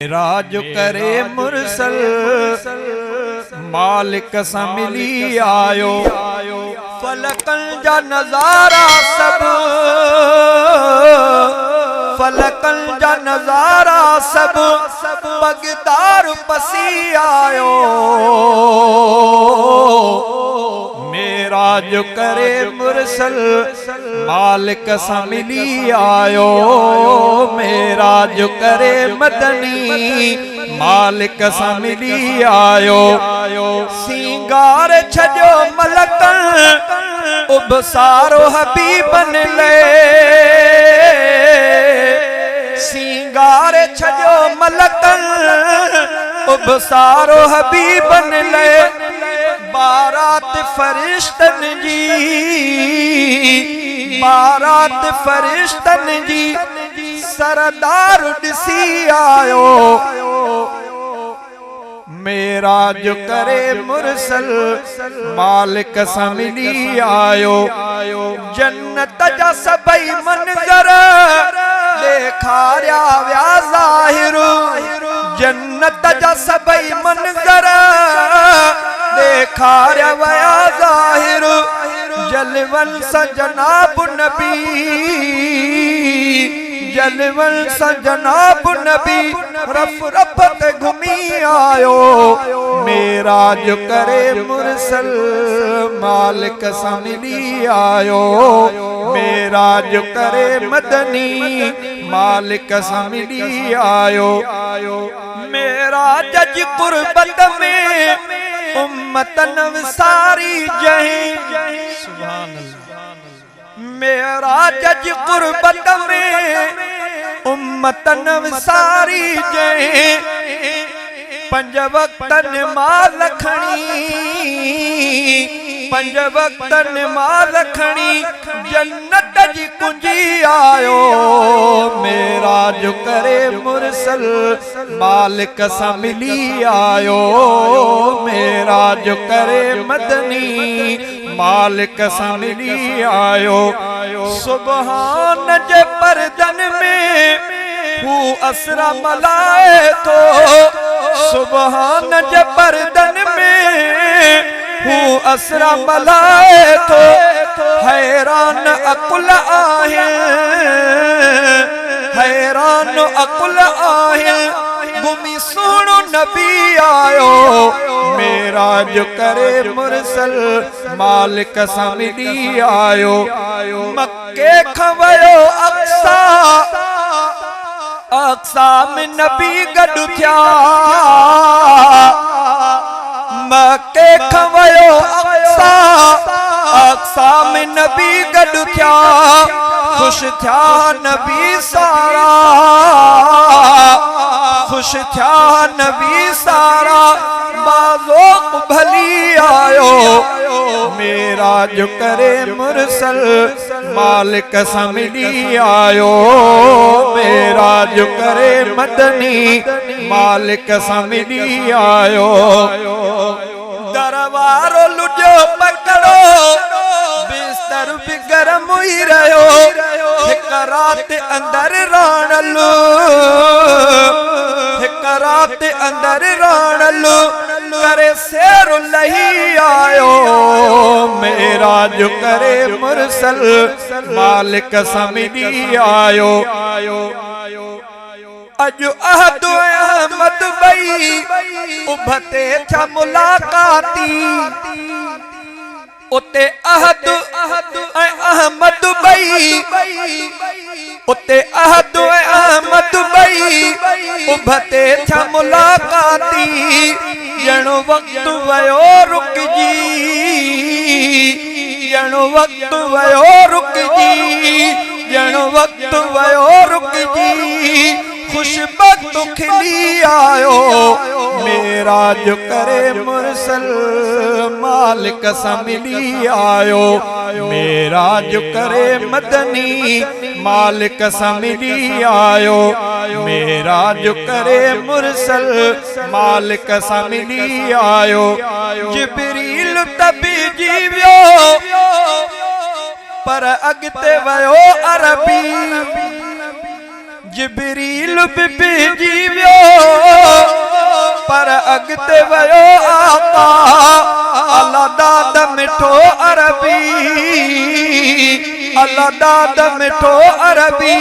राज करे मुरसल मालिक सा मिली आयो। फलकन जा नजारा सब, फलकन जा नजारा सब बगदार पसी आयो। मेराज करे मुरसल मालिक सा मिली आयो। मेराज करे मदनी मालिक सा मिली आयो। सिंगार छजो मलकन उबसारो हबीबन ले। सिंगार छजो मलकन उबसारो हबीबन ले। बारात फरिश्तन जी, बारात फरिश्तन जी सरदार दिसी आयो। मेराज करे मुरसल मालिक सा मिली आयो। जन्नत जा सबई मंजर देखारिया व्या ज़ाहिर। जन्नत जा सबई मंजर देखारिया व्या ज़ाहिर। जलवन सा जनाब नबी, जलवन सा जनाब नबी रफ रफत घूमी आयो। मेराज करे मुरसल मालिक सा मिली आयो। मेराज करे मदनी मालिक सा मिली आयो। मेराज जी कुर्बत में उम्मतन विसारी जहीं। सुभान अल्लाह। मेराज जी कुर्बत में उम्मतन विसारी जहीं। पंज वक्तन माल खणी, पंज वक्तन माल खणी जन्नत जी कुंजी आयो। मेराज करे मुरसल मालिक सा मिली आयो। मेराज करे मदनी मालिक सा मिली आयो। सुबहान जे परदन में हू असरा मलाए तो। सुबहान जे परदन में हू असरा मलाए तो। हैरान अकुल आहे, हैरान अकुल आहे गुमी सोनो नबी आयो। मेराज करे मुरसल मालिक सा मिली आयो। मक्के खवयो अक्सा, अक्सा में नबी गडु थिया। मक्के खवयो अक्सा, अक्सा में नबी गडु थिया। खुश थिया नबी सारा, खुश थिया नबी सारा बाज़ोक भली आयो। मेराज करे मुरसल मालिक सा मिली आयो। मेराज करे मदनी मालिक सा मिली आयो। दरबारो लुजो पकड़ो बिस्तर भी गरम ही रहो। एक रात अंदर राणलू, एक रात अंदर राणलू करे सेर लही आयो। मेराज करे मुरसल मालिक सा मिली आयो। अज अहद अहमद बई उभते था मुलाकाती। उते अहद अहमद बई, उते अहद अहमद बई उभते था मुलाकाती। जणो वक्त वयो रुक जी, जणो वक्त वयो रुक जी, जणो वक्त वयो रुक जी। खुशबक खिली आयो। मेराज करे मुरसल मालिक सा मिली आयो। मेराज करे मदनी मालिक सा मिली आयो। मेराज करे मुरसल मालिक सा मिली आयो। जिब्रील तभी जीवियो पर अगते वयो अरबी। जिबरील भी भेजी वियो पर अगते वयो आका अल्लाह दाद मिठो अरबी अल्लाह दाद मिठो अरबी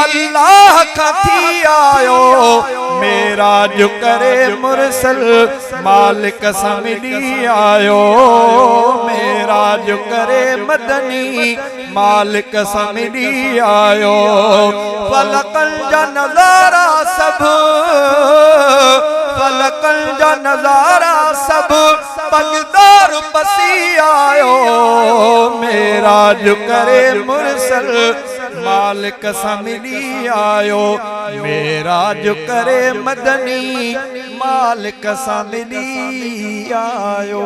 अल्लाह का थी आयो मेरा जो करे मुरसल मालिक सा मिली आयो मेरा जो करे मदनी मालिक सा मिली आयो फलकल जा नजारा सब फलकल जा नजारा सब पगदार पसी आयो मेरा जो करे मुरसल मालिक सा मिली आयो मेरा जो करे मदनी मालिक सा मिली आयो।